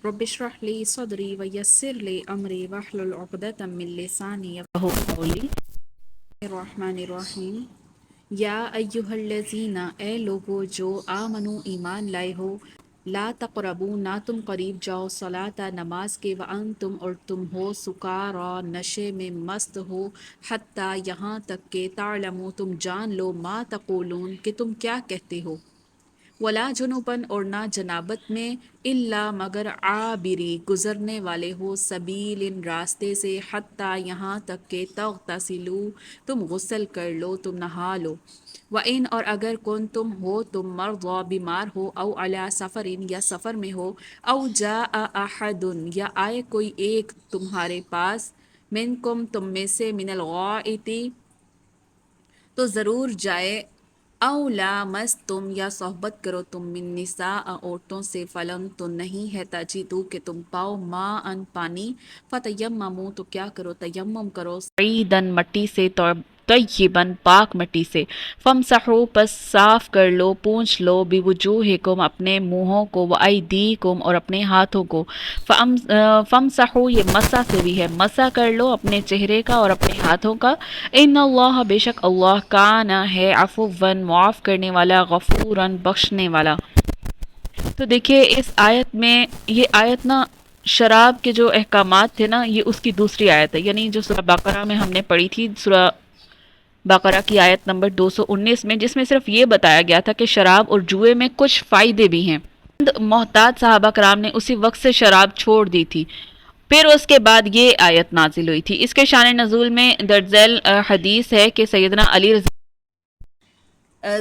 رب اشرح لی صدری ویسر لی امری واحلل عقدۃ من لسانی یفقہوا قولی۔ الرحمن الرحیم۔ یا ایہا الذین، اے لوگو جو آمنو ایمان لائے ہو، لا تقربوا، نہ تم قریب جاؤ، صلاۃ نماز کے، وانتم اور تم ہو، سکارا نشے میں مست ہو، حتیٰ یہاں تک کہ تعلموا تم جان لو، ما تقولون کہ تم کیا کہتے ہو، ولا جنوباً اور نہ جنابت میں، الا مگر عابری گزرنے والے ہو، سبیل راستے سے، حتیٰ یہاں تک کہ تغتسلوا تم غسل کر لو، تم نہا لو، وَإِنْ اور اگر کن تم ہو تم مرضی بیمار ہو، او علی سفرین یا سفر میں ہو، او جاء احد یا آئے کوئی ایک تمہارے پاس، منکم تم میں سے، من الغائط تو ضرور جائے، او لامستم یا صحبت کرو تم، من نساء عورتوں سے، فلم تو نہیں ہے، تجدو کہ تم پاؤ، ماء پانی، فتیمموا تو کیا کرو، تیمم کرو، صعیداً مٹی سے، طیباً پاک مٹی سے، فامسحوا پس صاف کر لو، پونچھ لو، بوجوہکم اپنے منہوں کو، وایدیکم اور اپنے ہاتھوں کو، فامسحوا یہ مسح سے بھی ہے، مسح کر لو اپنے چہرے کا اور اپنے ہاتھوں کا، ان اللہ بے شک اللہ کان ہے، عفواً معاف کرنے والا، غفوراً بخشنے والا۔ تو دیکھیے اس آیت میں، یہ آیت نا شراب کے جو احکامات تھے نا، یہ اس کی دوسری آیت ہے، یعنی جو سورہ بقرہ میں ہم نے پڑھی تھی، سورہ بقرہ کی آیت نمبر 219 میں، جس میں صرف یہ بتایا گیا تھا کہ شراب اور جوئے میں کچھ فائدے بھی ہیں۔ محتاط صحابہ کرام نے اسی وقت سے شراب چھوڑ دی تھی، پھر اس کے بعد یہ آیت نازل ہوئی تھی۔ اس کے شان نزول میں درج ذیل حدیث ہے کہ سیدنا علی رضی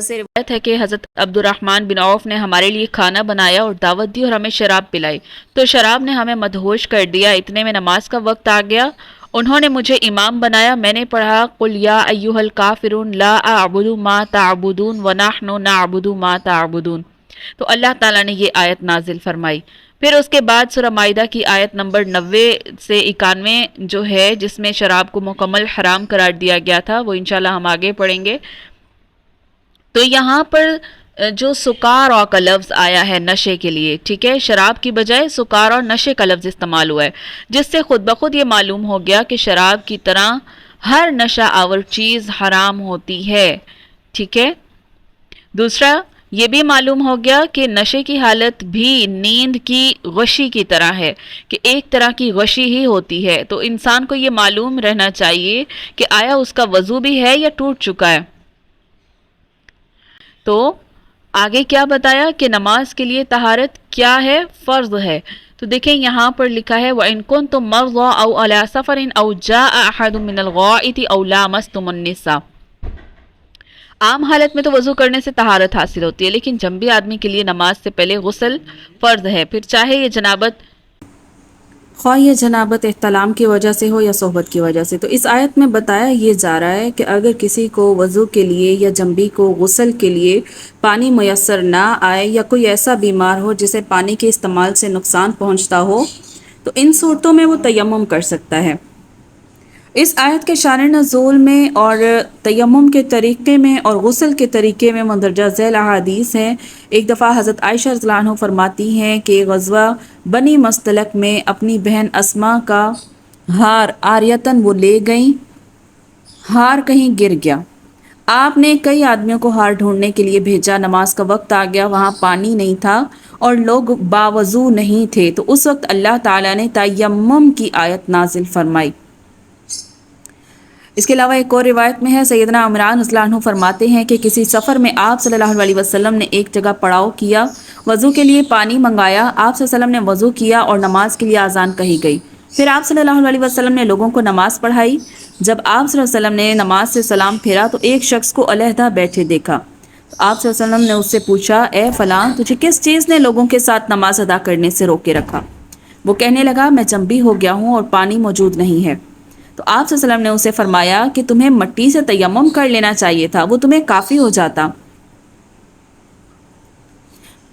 سے روایت ہے کہ حضرت عبد الرحمن بن عوف نے ہمارے لیے کھانا بنایا اور دعوت دی اور ہمیں شراب پلائی، تو شراب نے ہمیں مدہوش کر دیا، اتنے میں نماز کا وقت آ گیا، انہوں نے مجھے امام بنایا، میں نے پڑھا، قل یا ایھا الکافرون لا اعبد ما تعبدون ونحن نعبد ما تعبدون، تو اللہ تعالیٰ نے یہ آیت نازل فرمائی۔ پھر اس کے بعد سورہ مائدہ کی آیت نمبر 90 سے 91 جو ہے، جس میں شراب کو مکمل حرام قرار دیا گیا تھا، وہ انشاءاللہ ہم آگے پڑھیں گے۔ تو یہاں پر جو سکارا کا لفظ آیا ہے نشے کے لیے، ٹھیک ہے، شراب کی بجائے سکارا نشے کا لفظ استعمال ہوا ہے، جس سے خود بخود یہ معلوم ہو گیا کہ شراب کی طرح ہر نشہ آور چیز حرام ہوتی ہے، ٹھیک ہے۔ دوسرا یہ بھی معلوم ہو گیا کہ نشے کی حالت بھی نیند کی غشی کی طرح ہے، کہ ایک طرح کی غشی ہی ہوتی ہے، تو انسان کو یہ معلوم رہنا چاہیے کہ آیا اس کا وضو بھی ہے یا ٹوٹ چکا ہے۔ تو آگے کیا بتایا کہ نماز کے لیے طہارت کیا ہے، فرض ہے، تو دیکھیں یہاں پر لکھا ہے وَإِن كُنتُم مَرْضَىٰ أَوْ عَلَىٰ سَفَرٍ أَوْ جَاءَ أَحَدٌ مِّنَ الْغَائِطِ أَوْ لَامَسْتُمُ النِّسَاءَ۔ عام حالت میں تو وضو کرنے سے طہارت حاصل ہوتی ہے، لیکن جنبی آدمی کے لیے نماز سے پہلے غسل فرض ہے، پھر چاہے یہ جنابت، خواہ یہ جنابت احتلام کی وجہ سے ہو یا صحبت کی وجہ سے۔ تو اس آیت میں بتایا یہ جا رہا ہے کہ اگر کسی کو وضو کے لیے یا جنبی کو غسل کے لیے پانی میسر نہ آئے، یا کوئی ایسا بیمار ہو جسے پانی کے استعمال سے نقصان پہنچتا ہو، تو ان صورتوں میں وہ تیمم کر سکتا ہے۔ اس آیت کے شان نزول میں اور تیمم کے طریقے میں اور غسل کے طریقے میں مندرجہ ذیل احادیث ہیں۔ ایک دفعہ حضرت عائشہ رضی اللہ عنہ فرماتی ہیں کہ غزوہ بنی مستلق میں اپنی بہن اسما کا ہار عاریتاً وہ لے گئیں، ہار کہیں گر گیا، آپ نے کئی آدمیوں کو ہار ڈھونڈنے کے لیے بھیجا، نماز کا وقت آ گیا، وہاں پانی نہیں تھا اور لوگ باوضو نہیں تھے، تو اس وقت اللہ تعالیٰ نے تیمم کی آیت نازل فرمائی۔ اس کے علاوہ ایک اور روایت میں ہے، سیدنا عمران رضی اللہ عنہ فرماتے ہیں کہ کسی سفر میں آپ صلی اللہ علیہ وسلم نے ایک جگہ پڑاؤ کیا، وضو کے لیے پانی منگایا، آپ صلی اللہ علیہ وسلم نے وضو کیا اور نماز کے لیے اذان کہی گئی، پھر آپ صلی اللہ علیہ وسلم نے لوگوں کو نماز پڑھائی، جب آپ صلی اللہ علیہ وسلم نے نماز سے سلام پھیرا تو ایک شخص کو علیحدہ بیٹھے دیکھا، تو آپ صلی اللہ علیہ وسلم نے اس سے پوچھا، اے فلاں، تجھے کس چیز نے لوگوں کے ساتھ نماز ادا کرنے سے روکے رکھا؟ وہ کہنے لگا، میں جنبی ہو گیا ہوں اور پانی موجود نہیں ہے، تو آپ صلی اللہ علیہ وسلم نے اسے فرمایا کہ تمہیں مٹی سے تیمم کر لینا چاہیے تھا، وہ تمہیں کافی ہو جاتا۔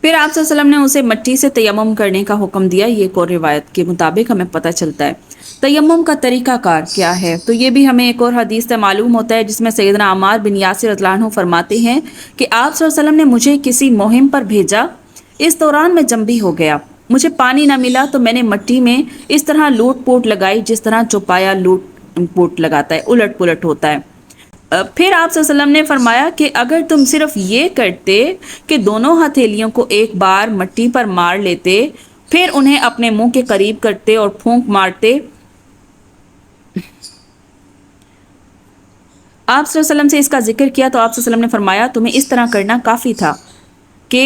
پھر آپ صلی اللہ علیہ وسلم نے اسے مٹی سے تیمم کرنے کا حکم دیا، یہ ایک اور روایت کے مطابق ہمیں پتہ چلتا ہے۔ تیمم کا طریقہ کار کیا ہے، تو یہ بھی ہمیں ایک اور حدیث سے معلوم ہوتا ہے، جس میں سیدنا عمار بن یاسر رضی اللہ عنہ فرماتے ہیں کہ آپ صلی اللہ علیہ وسلم نے مجھے کسی مہم پر بھیجا، اس دوران میں جنبی ہو گیا، مجھے پانی نہ ملا تو میں نے مٹی میں اس طرح لوٹ پوٹ لگائی جس طرح چوپایا لوٹ پوٹ لگاتا ہے، الٹ پلٹ ہوتا ہے۔ پھر آپ صلی اللہ علیہ وسلم نے فرمایا کہ اگر تم صرف یہ کرتے کہ دونوں ہتھیلیوں کو ایک بار مٹی پر مار لیتے، پھر انہیں اپنے منہ کے قریب کرتے اور پھونک مارتے، آپ صلی اللہ علیہ وسلم سے اس کا ذکر کیا تو آپ صلی اللہ علیہ وسلم نے فرمایا تمہیں اس طرح کرنا کافی تھا کہ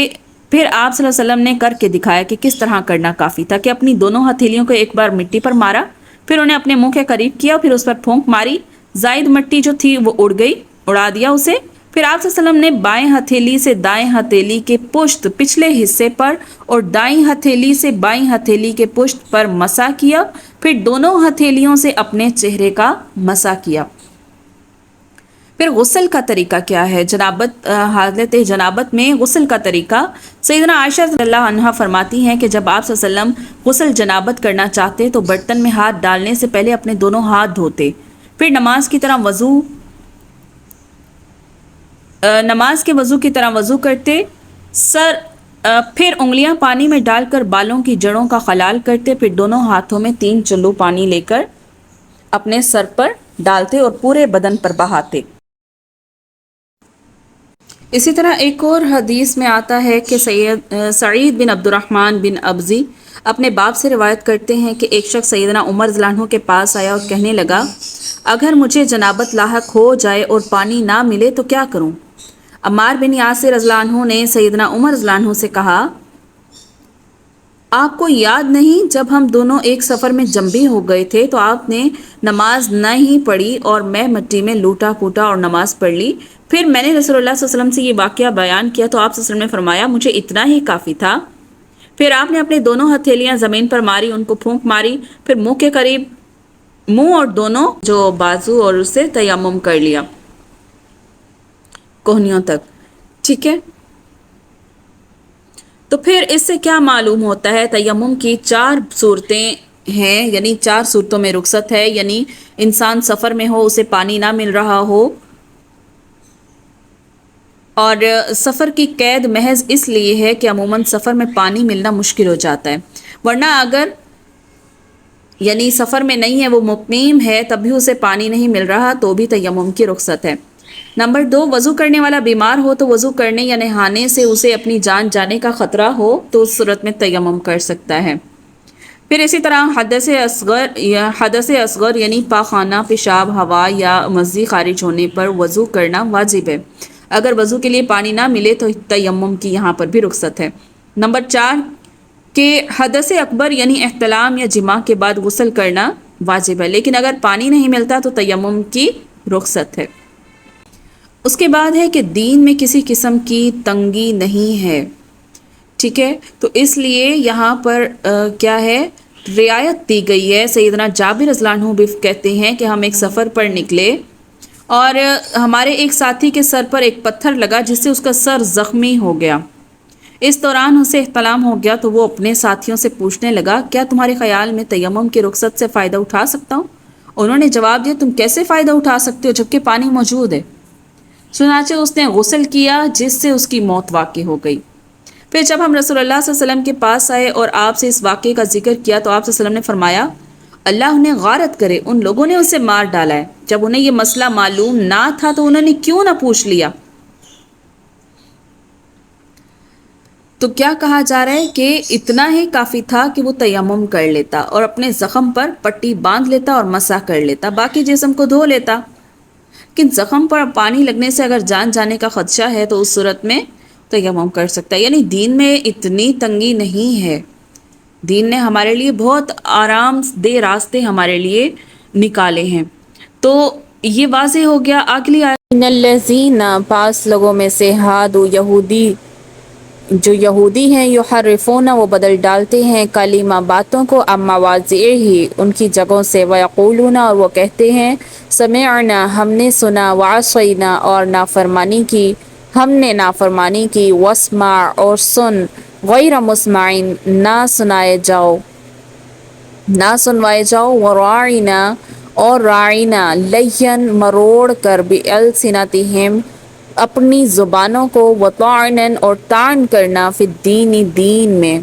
پھر آپ صلی اللہ علیہ وسلم نے کر کے دکھایا کہ کس طرح کرنا کافی تھا، کہ اپنی دونوں ہتھیلیوں کو ایک بار مٹی پر مارا، پھر انہیں اپنے منہ کے قریب کیا، پھر اس پر پھونک ماری، زائد مٹی جو تھی وہ اڑ گئی، اڑا دیا اسے۔ پھر آپ صلی اللہ علیہ وسلم نے بائیں ہتھیلی سے دائیں ہتھیلی کے پشت پچھلے حصے پر اور دائیں ہتھیلی سے بائیں ہتھیلی کے پشت پر مسح کیا، پھر دونوں ہتھیلیوں سے اپنے چہرے کا مسح کیا۔ پھر غسل کا طریقہ کیا ہے؟ حالت جنابت میں غسل کا طریقہ، سیدنا عائشہ رضی اللہ عنہا فرماتی ہیں کہ جب آپ صلی اللہ علیہ وسلم غسل جنابت کرنا چاہتے تو برتن میں ہاتھ ڈالنے سے پہلے اپنے دونوں ہاتھ دھوتے، پھر نماز کے وضو کی طرح وضو کرتے، پھر انگلیاں پانی میں ڈال کر بالوں کی جڑوں کا خلال کرتے، پھر دونوں ہاتھوں میں 3 چلو پانی لے کر اپنے سر پر ڈالتے اور پورے بدن پر بہاتے۔ اسی طرح ایک اور حدیث میں آتا ہے کہ سعید بن عبد الرحمن بن ابزی اپنے باپ سے روایت کرتے ہیں کہ ایک شخص سیدنا عمر رضی اللہ عنہ کے پاس آیا اور کہنے لگا، اگر مجھے جنابت لاحق ہو جائے اور پانی نہ ملے تو کیا کروں؟ عمار بن یاسر رضی اللہ عنہ نے سیدنا عمر رضی اللہ عنہ سے کہا، آپ کو یاد نہیں جب ہم دونوں ایک سفر میں جنبی ہو گئے تھے تو آپ نے نماز نہ ہی پڑھی اور میں مٹی میں لوٹا پوٹا اور نماز پڑھ لی؟ پھر میں نے رسول اللہ صلی اللہ علیہ وسلم سے یہ واقعہ بیان کیا تو آپ صلی اللہ علیہ وسلم نے فرمایا مجھے اتنا ہی کافی تھا۔ پھر آپ نے اپنے دونوں ہتھیلیاں زمین پر ماری، ان کو پھونک ماری، پھر منہ کے قریب منہ اور دونوں جو بازو اور اس سے تیمم کر لیا کوہنیوں تک۔ ٹھیک ہے، تو پھر اس سے کیا معلوم ہوتا ہے؟ تیمم کی 4 صورتیں ہیں، یعنی 4 صورتوں میں رخصت ہے، یعنی انسان سفر میں ہو، اسے پانی نہ مل رہا ہو، اور سفر کی قید محض اس لیے ہے کہ عموماً سفر میں پانی ملنا مشکل ہو جاتا ہے، ورنہ اگر یعنی سفر میں نہیں ہے، وہ مقیم ہے، تب بھی اسے پانی نہیں مل رہا تو بھی تیمم کی رخصت ہے۔ نمبر 2، وضو کرنے والا بیمار ہو تو وضو کرنے یا نہانے سے اسے اپنی جان جانے کا خطرہ ہو تو اس صورت میں تیمم کر سکتا ہے۔ پھر اسی طرح حدث اصغر یعنی پاخانہ، پیشاب، ہوا یا مزی خارج ہونے پر وضو کرنا واجب ہے، اگر وضو کے لیے پانی نہ ملے تو تیمم کی یہاں پر بھی رخصت ہے۔ نمبر 4 کہ حدث اکبر یعنی احتلام یا جماع کے بعد غسل کرنا واجب ہے، لیکن اگر پانی نہیں ملتا تو تیمم کی رخصت ہے۔ اس کے بعد ہے کہ دین میں کسی قسم کی تنگی نہیں ہے، ٹھیک ہے، تو اس لیے یہاں پر کیا ہے، رعایت دی گئی ہے۔ سیدنا جابر رضی اللہ عنہ بھی کہتے ہیں کہ ہم ایک سفر پر نکلے اور ہمارے ایک ساتھی کے سر پر ایک پتھر لگا جس سے اس کا سر زخمی ہو گیا، اس دوران اسے احتلام ہو گیا تو وہ اپنے ساتھیوں سے پوچھنے لگا، کیا تمہارے خیال میں تیمم کی رخصت سے فائدہ اٹھا سکتا ہوں؟ انہوں نے جواب دیا، تم کیسے فائدہ اٹھا سکتے ہو جبکہ پانی موجود ہے؟ چنانچہ اس نے غسل کیا جس سے اس کی موت واقع ہو گئی۔ پھر جب ہم رسول اللہ صلی اللہ علیہ وسلم کے پاس آئے اور آپ سے اس واقعے کا ذکر کیا تو آپ صلی اللہ علیہ وسلم نے فرمایا، اللہ انہیں غارت کرے، ان لوگوں نے اسے مار ڈالا ہے، جب انہیں یہ مسئلہ معلوم نہ تھا تو انہوں نے کیوں نہ پوچھ لیا؟ تو کیا کہا جا رہا ہے کہ اتنا ہی کافی تھا کہ وہ تیمم کر لیتا اور اپنے زخم پر پٹی باندھ لیتا اور مسح کر لیتا، باقی جسم کو دھو لیتا، لیکن زخم پر پانی لگنے سے اگر جان جانے کا خدشہ ہے تو اس صورت میں تیمم کر سکتا ہے۔ یعنی دین میں اتنی تنگی نہیں ہے، دین نے ہمارے لیے بہت آرام دہ راستے ہمارے لیے نکالے ہیں۔ تو یہ واضح ہو گیا۔ اگلی آیت، ان الذین، پاس لوگوں میں سے، ہادو، یہودی، جو یہودی ہیں، یحرفون، وہ بدل ڈالتے ہیں، کلمہ، باتوں کو، ام مواضعہ، ان کی جگہوں سے، ویقولون، اور وہ کہتے ہیں، سمعنا، ہم نے سنا، وعصینا، اور نافرمانی کی، ہم نے نافرمانی کی، واسمع، اور سن، غیر مسمعین، نہ سنائے جاؤ، نہ سنوائے جاؤ، وراعنا، اور راعنا، لین، مروڑ کر، بِأَلْسِنَتِہِمْ، اپنی زبانوں کو، وطعنا، اور طعن کرنا، فی الدین، دین میں،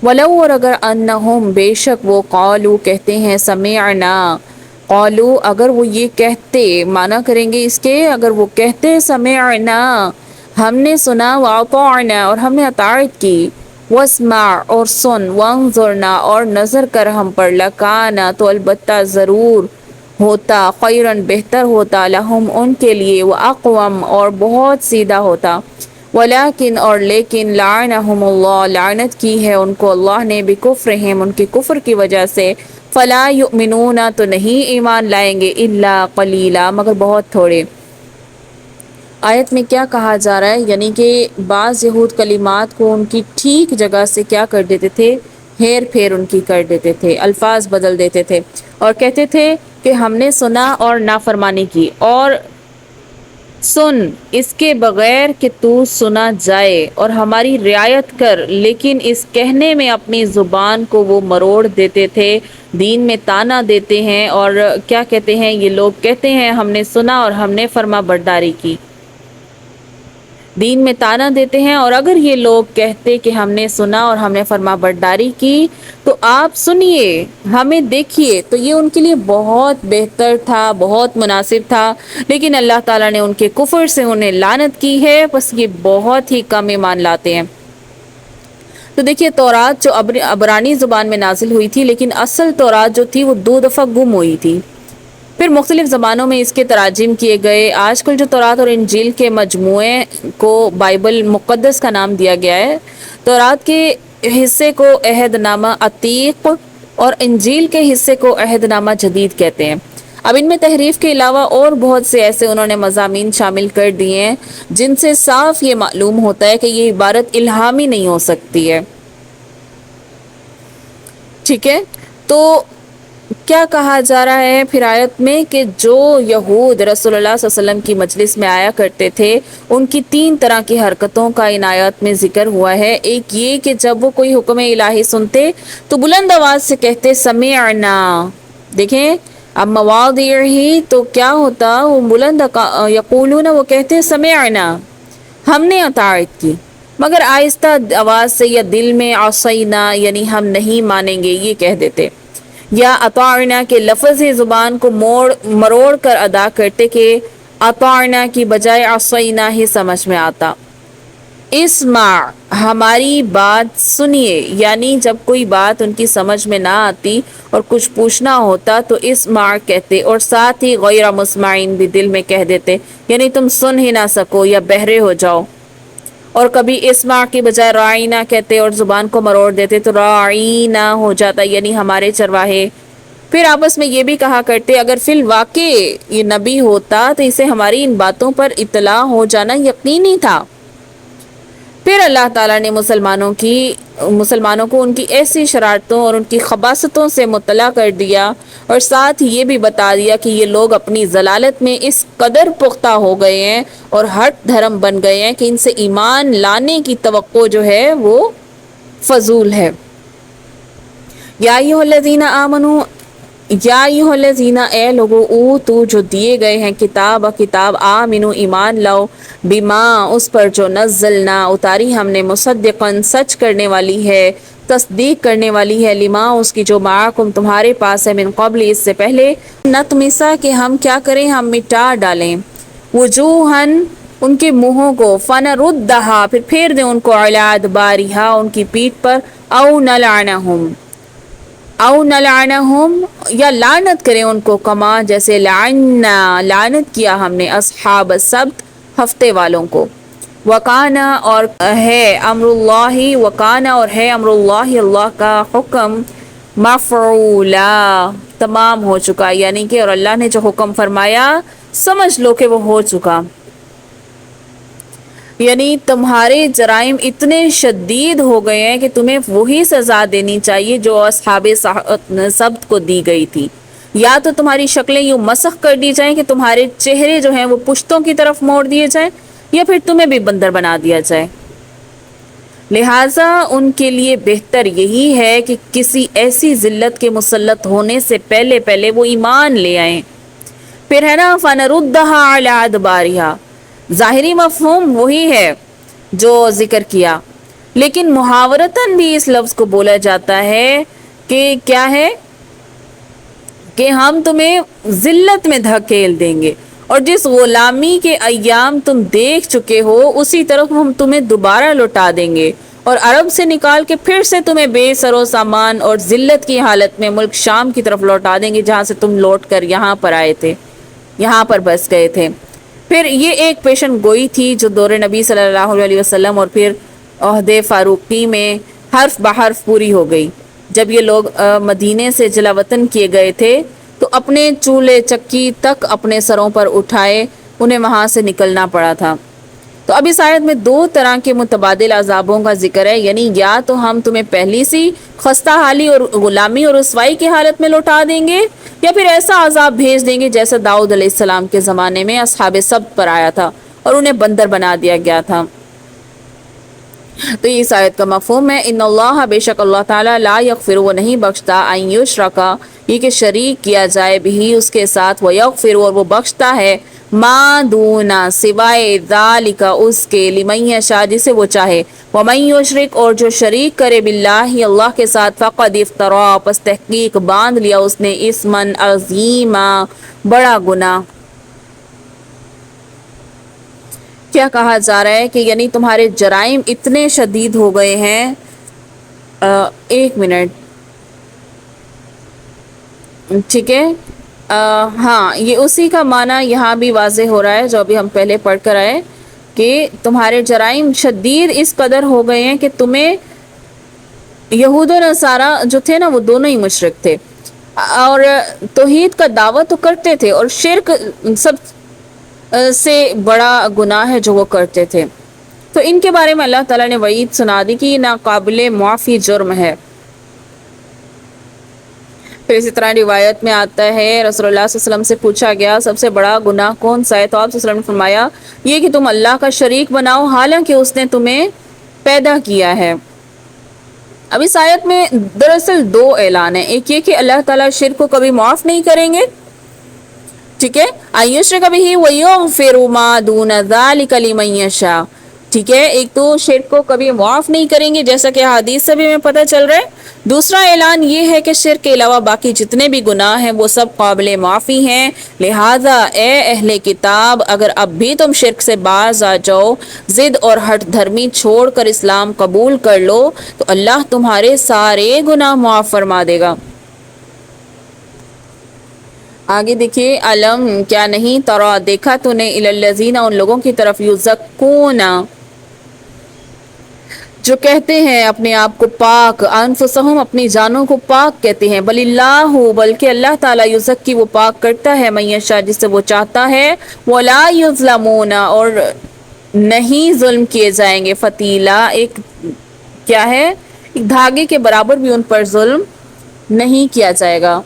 ولو اور اگر انہم بے شک وہ قالو کہتے ہیں سمعنا، قالو اگر وہ یہ کہتے مانا کریں گے اس کے، اگر وہ کہتے سمعنا ہم نے سنا، واطعنا اور ہم نے اطاعت کی، واسمع اور سن، وانظرنا اور نظر کر ہم پر، لکانا تو البتہ ضرور ہوتا، خیرن بہتر ہوتا، لہم ان کے لیے، واقوم اور بہت سیدھا ہوتا، ولیکن اور لیکن، لعنہم اللہ لعنت کی ہے ان کو اللہ نے، بکفرہم ان کے کفر کی وجہ سے، فلا یؤمنون تو نہیں ایمان لائیں گے، الا قلیلا مگر بہت تھوڑے۔ آیت میں کیا کہا جا رہا ہے، یعنی کہ بعض یہود کلمات کو ان کی ٹھیک جگہ سے کیا کر دیتے تھے، ہیر پھیر ان کی کر دیتے تھے، الفاظ بدل دیتے تھے، اور کہتے تھے کہ ہم نے سنا اور نافرمانی کی، اور سن اس کے بغیر کہ تو سنا جائے اور ہماری رعایت کر، لیکن اس کہنے میں اپنی زبان کو وہ مروڑ دیتے تھے، دین میں تانا دیتے ہیں، اور کیا کہتے ہیں یہ لوگ، کہتے ہیں ہم نے سنا اور ہم نے فرما برداری کی، دین میں تانا دیتے ہیں، اور اگر یہ لوگ کہتے کہ ہم نے سنا اور ہم نے فرما برداری کی تو آپ سنیے ہمیں دیکھیے، تو یہ ان کے لیے بہت بہتر تھا، بہت مناسب تھا، لیکن اللہ تعالیٰ نے ان کے کفر سے انہیں لعنت کی ہے، بس یہ بہت ہی کم ایمان لاتے ہیں۔ تو دیکھیے تورات جو عبرانی زبان میں نازل ہوئی تھی، لیکن اصل تورات جو تھی وہ 2 دفعہ گم ہوئی تھی، پھر مختلف زبانوں میں اس کے تراجم کیے گئے۔ آج کل جو تورات اور انجیل کے مجموعے کو بائبل مقدس کا نام دیا گیا ہے، تورات کے حصے کو عہد نامہ عتیق اور انجیل کے حصے کو عہد نامہ جدید کہتے ہیں۔ اب ان میں تحریف کے علاوہ اور بہت سے ایسے انہوں نے مضامین شامل کر دیے ہیں جن سے صاف یہ معلوم ہوتا ہے کہ یہ عبارت الہامی نہیں ہو سکتی ہے۔ ٹھیک ہے، تو کیا کہا جا رہا ہے پھر آیت میں کہ جو یہود رسول اللہ صلی اللہ علیہ وسلم کی مجلس میں آیا کرتے تھے، ان کی 3 طرح کی حرکتوں کا ان آیات میں ذکر ہوا ہے۔ ایک یہ کہ جب وہ کوئی حکم الہی سنتے تو بلند آواز سے کہتے سمعنا، دیکھیں اب مواضع ہی تو کیا ہوتا، وہ بلند یقولون وہ کہتے سمعنا ہم نے اطاعت کی، مگر آہستہ آواز سے یا دل میں، عصینا یعنی ہم نہیں مانیں گے یہ کہہ دیتے، یا اطاعنا کے لفظ زبان کو مروڑ کر ادا کرتے کہ اطاعنا کی بجائے عصینا ہی سمجھ میں آتا۔ اسمع ہماری بات سنیے، یعنی جب کوئی بات ان کی سمجھ میں نہ آتی اور کچھ پوچھنا ہوتا تو اسمع کہتے، اور ساتھ ہی غیر مسمعین بھی دل میں کہہ دیتے، یعنی تم سن ہی نہ سکو یا بہرے ہو جاؤ، اور کبھی اسمع کی بجائے راعینا کہتے اور زبان کو مروڑ دیتے تو راعینا ہو جاتا، یعنی ہمارے چرواہے۔ پھر آپس میں یہ بھی کہا کرتے اگر فی الواقع یہ نبی ہوتا تو اسے ہماری ان باتوں پر اطلاع ہو جانا یقینی تھا۔ پھر اللہ تعالیٰ نے مسلمانوں کو ان کی ایسی شرارتوں اور ان کی خباثتوں سے مطلع کر دیا، اور ساتھ یہ بھی بتا دیا کہ یہ لوگ اپنی ضلالت میں اس قدر پختہ ہو گئے ہیں اور ہٹ دھرم بن گئے ہیں کہ ان سے ایمان لانے کی توقع جو ہے وہ فضول ہے۔ یا ایھا الذین آمنو، یا ایھا الذین اے لوگو، اوتو جو دیے گئے ہیں کتاب، آمنو ایمان لاؤ، بما اس پر جو نزلنا اتاری ہم نے، مصدقاً سچ کرنے والی ہے، تصدیق کرنے والی ہے، لما اس کی جو معکم تمہارے پاس ہے، من قبل اس سے پہلے، نطمسا کہ ہم کیا کریں، ہم مٹا ڈالیں، وجوہن ان کے منہوں کو، فنردھا پھر پھیر دیں ان کو، علی ادبارہا ان کی پیٹھ پر، او نلعنہم یا لعنت کریں ان کو، کما جیسے لعنا لعنت کیا ہم نے، اصحاب السبت ہفتے والوں کو، وکانا اور ہے امر اللہ، وکانا اور ہے امر اللہ اللہ کا حکم، مفعولا تمام ہو چکا، یعنی کہ اور اللہ نے جو حکم فرمایا سمجھ لو کہ وہ ہو چکا، یعنی تمہارے جرائم اتنے شدید ہو گئے ہیں کہ تمہیں وہی سزا دینی چاہیے جو اصحاب سبت کو دی گئی تھی، یا تو تمہاری شکلیں یوں مسخ کر دی جائیں کہ تمہارے چہرے جو ہیں وہ پشتوں کی طرف موڑ دیے جائیں، یا پھر تمہیں بھی بندر بنا دیا جائے۔ لہٰذا ان کے لیے بہتر یہی ہے کہ کسی ایسی ذلت کے مسلط ہونے سے پہلے وہ ایمان لے آئیں۔ پھر ہے نا فَنَرُدَّهَا عَلَىٰ أَدْبَارِهَا، ظاہری مفہوم وہی ہے جو ذکر کیا، لیکن محاورتاً بھی اس لفظ کو بولا جاتا ہے کہ کیا ہے کہ ہم تمہیں ذلت میں دھکیل دیں گے، اور جس غلامی کے ایام تم دیکھ چکے ہو اسی طرف ہم تمہیں دوبارہ لوٹا دیں گے، اور عرب سے نکال کے پھر سے تمہیں بے سر و سامان اور ذلت کی حالت میں ملک شام کی طرف لوٹا دیں گے، جہاں سے تم لوٹ کر یہاں پر آئے تھے، یہاں پر بس گئے تھے۔ پھر یہ ایک پیشن گوئی تھی جو دور نبی صلی اللہ علیہ وسلم اور پھر عہد فاروقی میں حرف بحرف پوری ہو گئی۔ جب یہ لوگ مدینے سے جلا وطن کیے گئے تھے تو اپنے چولہے چکی تک اپنے سروں پر اٹھائے انہیں وہاں سے نکلنا پڑا تھا۔ تو اب اس آیت میں دو طرح کے متبادل عذابوں کا ذکر ہے، یعنی یا تو ہم تمہیں پہلی سی خستہ حالی اور غلامی اور رسوائی کی حالت میں لوٹا دیں گے، یا پھر ایسا عذاب بھیج دیں گے جیسا داؤد علیہ السلام کے زمانے میں اصحاب سبت پر آیا تھا اور انہیں بندر بنا دیا گیا تھا۔ تو اس آیت کا مفہوم ہے ان اللہ، بے شک اللہ تعالیٰ، لا یغفر، وہ نہیں بخشتا، ان یشرکا، یہ کہ شریک کیا جائے بھی اس کے ساتھ، وہ یغفر، اور وہ بخشتا ہے، ما دونا، سوائے ذالک اس کے، لمن یشاء، جسے وہ چاہے، ومن یشرک، اور جو شریک کرے باللہ اللہ کے ساتھ، فقد افترا، پس تحقیق باندھ لیا اس نے، اسمن عظیما، بڑا گناہ۔ کیا کہا جا رہا ہے کہ یعنی تمہارے جرائم اتنے شدید ہو گئے ہیں، ایک منٹ، ٹھیک ہے، ہاں یہ اسی کا معنی یہاں بھی واضح ہو رہا ہے جو ابھی ہم پہلے پڑھ کر آئے، کہ تمہارے جرائم شدید اس قدر ہو گئے ہیں کہ تمہیں یہود و نصارہ جو تھے نا وہ دونوں ہی مشرک تھے، اور توحید کا دعویٰ تو کرتے تھے، اور شرک سب سے بڑا گناہ ہے جو وہ کرتے تھے۔ تو ان کے بارے میں اللہ تعالیٰ نے وعید سنا دی کہ یہ ناقابل معافی جرم ہے۔ پھر اسی طرح روایت میں آتا ہے رسول اللہ صلی اللہ علیہ وسلم سے پوچھا گیا سب سے بڑا گناہ کون سا ہے، تو آپ صلی اللہ علیہ وسلم نے فرمایا یہ کہ تم اللہ کا شریک بناؤ حالانکہ اس نے تمہیں پیدا کیا ہے۔ اب اس آیت میں دراصل دو اعلان ہیں، ایک یہ کہ اللہ تعالیٰ شرک کو کبھی معاف نہیں کریں گے، ٹھیک ہے، ایشرک بہ ویغفر ما دون ذلک لمن یشاء، ٹھیک ہے، ایک تو شرک کو کبھی معاف نہیں کریں گے جیسا کہ حدیث سے بھی ہمیں پتہ چل رہا ہے۔ دوسرا اعلان یہ ہے کہ شرک کے علاوہ باقی جتنے بھی گناہ ہیں وہ سب قابل معافی ہیں، لہٰذا اے اہل کتاب اگر اب بھی تم شرک سے باز آ جاؤ، ضد اور ہٹ دھرمی چھوڑ کر اسلام قبول کر لو تو اللہ تمہارے سارے گناہ معاف فرما دے گا۔ آگے دیکھیے، علم، کیا نہیں، ترا، دیکھا تو نے، الی الذین، ان لوگوں کی طرف، یزکون، جو کہتے ہیں اپنے آپ کو پاک، انفسہم، اپنی جانوں کو پاک کہتے ہیں، بل اللہ، بلکہ اللہ تعالیٰ، یزکی، وہ پاک کرتا ہے، من یشاء، جس سے وہ چاہتا ہے، ولا یظلمون، اور نہیں ظلم کیے جائیں گے، فتیلا، ایک کیا ہے، ایک دھاگے کے برابر بھی ان پر ظلم نہیں کیا جائے گا۔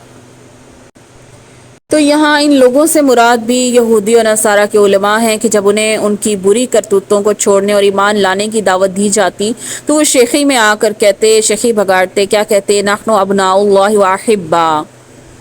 تو یہاں ان لوگوں سے مراد بھی یہودی اور نصارہ کے علماء ہیں کہ جب انہیں ان کی بری کرتوتوں کو چھوڑنے اور ایمان لانے کی دعوت دی جاتی تو وہ شیخی میں آ کر کہتے، شیخی بگاڑتے، کیا کہتے، نحن ابناء اللہ واحبا،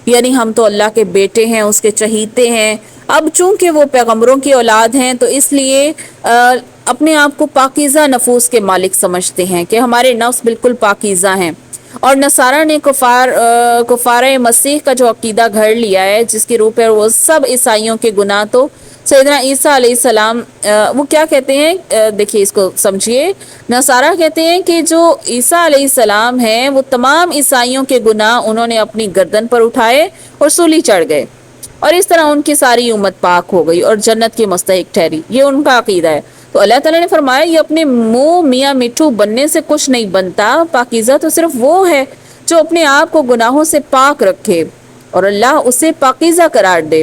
یعنی ہم تو اللہ کے بیٹے ہیں، اس کے چہیتے ہیں۔ اب چونکہ وہ پیغمبروں کی اولاد ہیں تو اس لیے اپنے آپ کو پاکیزہ نفوس کے مالک سمجھتے ہیں کہ ہمارے نفس بالکل پاکیزہ ہیں۔ اور نصارہ نے کفار مسیح کا جو عقیدہ گھڑ لیا ہے، جس کی روح پر وہ سب عیسائیوں کے گناہ تو سیدنا عیسیٰ علیہ السلام، وہ کیا کہتے ہیں، دیکھیے اس کو سمجھیے، نصارہ کہتے ہیں کہ جو عیسیٰ علیہ السلام ہیں وہ تمام عیسائیوں کے گناہ انہوں نے اپنی گردن پر اٹھائے اور سولی چڑھ گئے، اور اس طرح ان کی ساری امت پاک ہو گئی اور جنت کی مستحق ٹھہری، یہ ان کا عقیدہ ہے۔ تو اللہ تعالیٰ نے فرمایا یہ اپنے منہ میاں مٹھو بننے سے کچھ نہیں بنتا، پاکیزہ تو صرف وہ ہے جو اپنے آپ کو گناہوں سے پاک رکھے اور اللہ اسے پاکیزہ قرار دے۔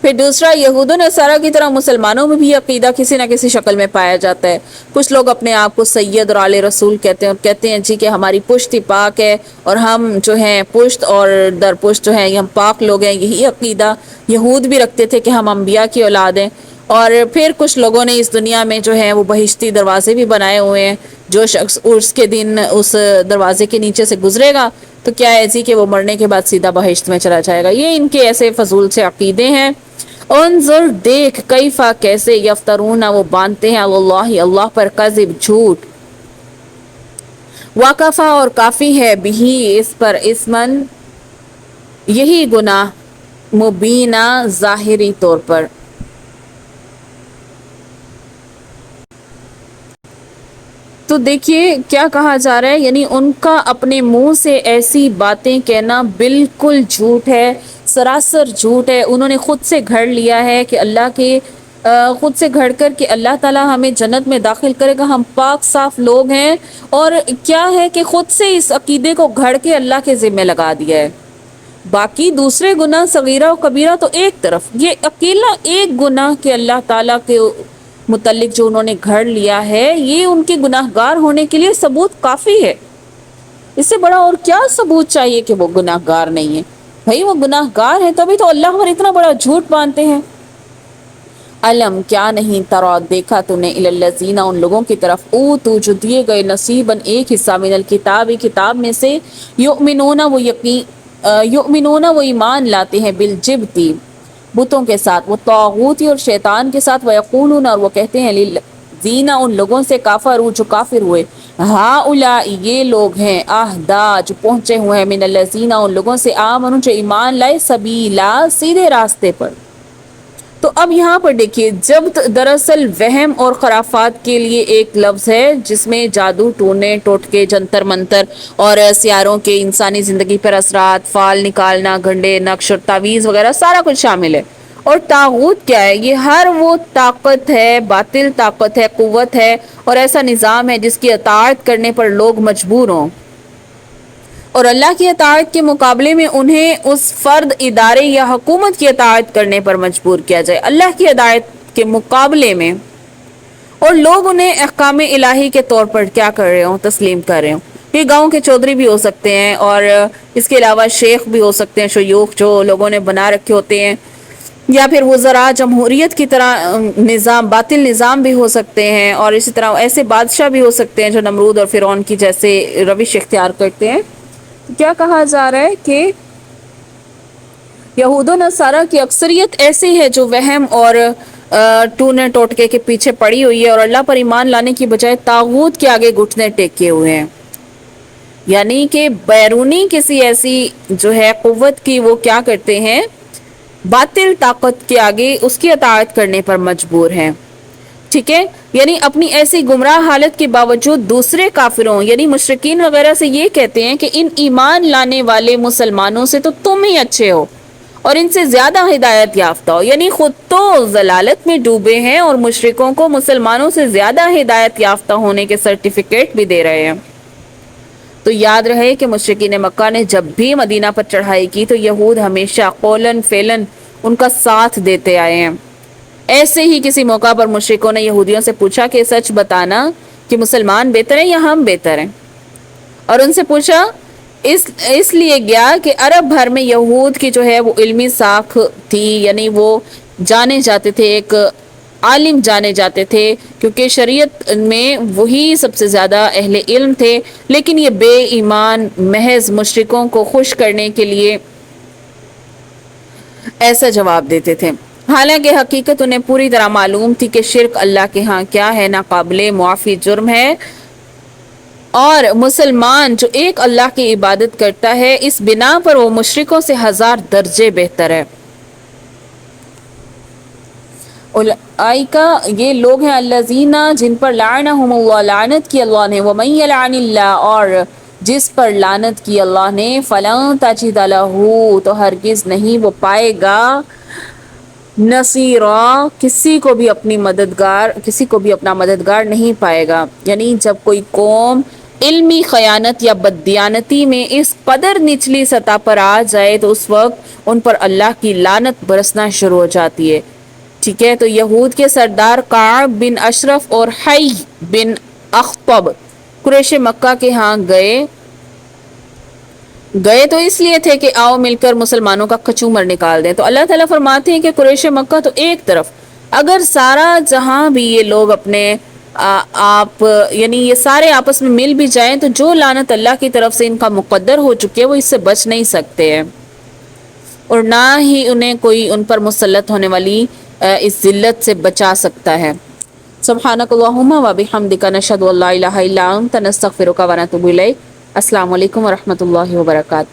پھر دوسرا، یہود و نصارہ کی طرح مسلمانوں میں بھی عقیدہ کسی نہ کسی شکل میں پایا جاتا ہے۔ کچھ لوگ اپنے آپ کو سید اور آل رسول کہتے ہیں اور کہتے ہیں جی کہ ہماری پشت ہی پاک ہے اور ہم جو ہیں پشت اور در پشت جو ہیں یہ ہم پاک لوگ ہیں، یہی عقیدہ یہود بھی رکھتے تھے کہ ہم انبیاء کی اولاد ہیں۔ اور پھر کچھ لوگوں نے اس دنیا میں جو ہے وہ بہشتی دروازے بھی بنائے ہوئے ہیں، جو شخص عرس کے دن اس دروازے کے نیچے سے گزرے گا تو کیا ہے جی کہ وہ مرنے کے بعد سیدھا بہشت میں چلا جائے گا۔ یہ ان کے ایسے فضول سے عقیدے ہیں۔ انظر، دیکھ، کیفا، کیسے، یفترون، وہ باندھتے ہیں، اللہ، اللہ پر، کذب، جھوٹ، واقفہ اور کافی ہے بھی اس پر اسمن یہی گناہ مبینہ ظاہری طور پر. تو دیکھیے کیا کہا جا رہا ہے، یعنی ان کا اپنے منہ سے ایسی باتیں کہنا بالکل جھوٹ ہے، سراسر جھوٹ ہے. انہوں نے خود سے گھڑ لیا ہے کہ اللہ کے خود سے گھڑ کر کہ اللہ تعالیٰ ہمیں جنت میں داخل کرے گا، ہم پاک صاف لوگ ہیں. اور کیا ہے کہ خود سے اس عقیدے کو گھڑ کے اللہ کے ذمہ لگا دیا ہے. باقی دوسرے گناہ صغیرہ و کبیرہ تو ایک طرف، یہ اکیلا ایک گناہ کہ اللہ تعالیٰ کے متعلق جو انہوں نے گھڑ لیا ہے، یہ ان کے گناہ گار ہونے کے لیے ثبوت کافی ہے. اس سے بڑا اور کیا ثبوت چاہیے کہ وہ گناہ گار نہیں ہے؟ بھائی وہ گناہ گار ہے تبھی تو اللہ پر اتنا بڑا جھوٹ باندھتے ہیں. علم کیا نہیں ترا دیکھا تو نے الذین ان لوگوں کی طرف اوتو جو دیے گئے نصیباً ایک حصہ من الکتاب کتاب میں سے یؤمنون وہ ایمان لاتے ہیں بالجبتی بتوں کے ساتھ، وہ طاغوتی اور شیطان کے ساتھ، ویقولون اور وہ کہتے ہیں للذین ان لوگوں سے کافروا جو کافر ہوئے، ہؤلاء یہ لوگ ہیں اہدا جو پہنچے ہوئے ہیں من الذین ان لوگوں سے آمنوا جو ایمان لائے سبیلا سیدھے راستے پر. تو اب یہاں پر دیکھیے جبت دراصل وہم اور خرافات کے لیے ایک لفظ ہے جس میں جادو، ٹونے ٹوٹکے، جنتر منتر اور سیاروں کے انسانی زندگی پر اثرات، فال نکالنا، گھنڈے، نقش اور تعویذ وغیرہ سارا کچھ شامل ہے. اور طاغوت کیا ہے؟ یہ ہر وہ طاقت ہے، باطل طاقت ہے، قوت ہے اور ایسا نظام ہے جس کی اطاعت کرنے پر لوگ مجبور ہوں، اور اللہ کی اطاعت کے مقابلے میں انہیں اس فرد، ادارے یا حکومت کی اطاعت کرنے پر مجبور کیا جائے اللہ کی ہدایت کے مقابلے میں، اور لوگ انہیں احکام الہی کے طور پر کیا کر رہے ہوں؟ تسلیم کر رہے ہوں. یہ گاؤں کے چودھری بھی ہو سکتے ہیں اور اس کے علاوہ شیخ بھی ہو سکتے ہیں، شیوخ جو لوگوں نے بنا رکھے ہوتے ہیں، یا پھر وزراء جمہوریت کی طرح نظام، باطل نظام بھی ہو سکتے ہیں، اور اسی طرح ایسے بادشاہ بھی ہو سکتے ہیں جو نمرود اور فرعون کی جیسے روش اختیار کرتے ہیں. کیا کہا جا رہا ہے کہ یہود و نصارہ کی اکثریت ایسی ہے جو وہم اور ٹونے ٹوٹکے کے پیچھے پڑی ہوئی ہے اور اللہ پر ایمان لانے کی بجائے طاغوت کے آگے گھٹنے ٹیکے ہوئے ہیں. یعنی کہ بیرونی کسی ایسی جو ہے قوت کی وہ کیا کرتے ہیں؟ باطل طاقت کے آگے اس کی اطاعت کرنے پر مجبور ہیں. ٹھیک ہے، یعنی اپنی ایسی گمراہ حالت کے باوجود دوسرے کافروں یعنی مشرکین وغیرہ سے یہ کہتے ہیں کہ ان ایمان لانے والے مسلمانوں سے تو تم ہی اچھے ہو اور ان سے زیادہ ہدایت یافتہ ہو. یعنی خود تو ضلالت میں ڈوبے ہیں اور مشرکوں کو مسلمانوں سے زیادہ ہدایت یافتہ ہونے کے سرٹیفکیٹ بھی دے رہے ہیں. تو یاد رہے کہ مشرکین مکہ نے جب بھی مدینہ پر چڑھائی کی تو یہود ہمیشہ قولاً فعلاً ان کا ساتھ دیتے آئے ہیں. ایسے ہی کسی موقع پر مشرکوں نے یہودیوں سے پوچھا کہ سچ بتانا کہ مسلمان بہتر ہیں یا ہم بہتر ہیں، اور ان سے پوچھا اس لیے گیا کہ عرب بھر میں یہود کی جو ہے وہ علمی ساکھ تھی، یعنی وہ جانے جاتے تھے، ایک عالم جانے جاتے تھے کیونکہ شریعت میں وہی سب سے زیادہ اہل علم تھے. لیکن یہ بے ایمان محض مشرکوں کو خوش کرنے کے لیے ایسا جواب دیتے تھے، حالانکہ حقیقت انہیں پوری طرح معلوم تھی کہ شرک اللہ کے ہاں کیا ہے، ناقابل معافی جرم ہے، اور مسلمان جو ایک اللہ کی عبادت کرتا ہے اس بنا پر وہ مشرکوں سے 1000 درجے بہتر ہے. اولئکا یہ لوگ ہیں الذین جن پر لعنہم اللہ لعنت کی اللہ نے، ومن یلعن اللہ اور جس پر لعنت کی اللہ نے، فلن تجد لہ تو ہرگز نہیں وہ پائے گا نصیرا کسی کو بھی اپنا مددگار نہیں پائے گا. یعنی جب کوئی قوم علمی خیانت یا بددیانتی میں اس قدر نچلی سطح پر آ جائے تو اس وقت ان پر اللہ کی لعنت برسنا شروع ہو جاتی ہے. ٹھیک ہے، تو یہود کے سردار کعب بن اشرف اور حی بن اخطب قریش مکہ کے ہاں گئے تو اس لیے تھے کہ آؤ مل کر مسلمانوں کا کچومر نکال دیں. تو اللہ تعالیٰ فرماتے ہیں کہ قریش مکہ تو ایک طرف، اگر سارا جہاں بھی یہ لوگ اپنے آپ یعنی یہ سارے آپس میں مل بھی جائیں تو جو لعنت اللہ کی طرف سے ان کا مقدر ہو چکی ہے وہ اس سے بچ نہیں سکتے ہیں، اور نہ ہی انہیں کوئی ان پر مسلط ہونے والی اس ذلت سے بچا سکتا ہے. سبحانک اللہم و بحمدک نشہد ان لا الہ الا انت نستغفرک و نتوب الیک۔ السلام علیکم ورحمۃ اللہ وبرکاتہ۔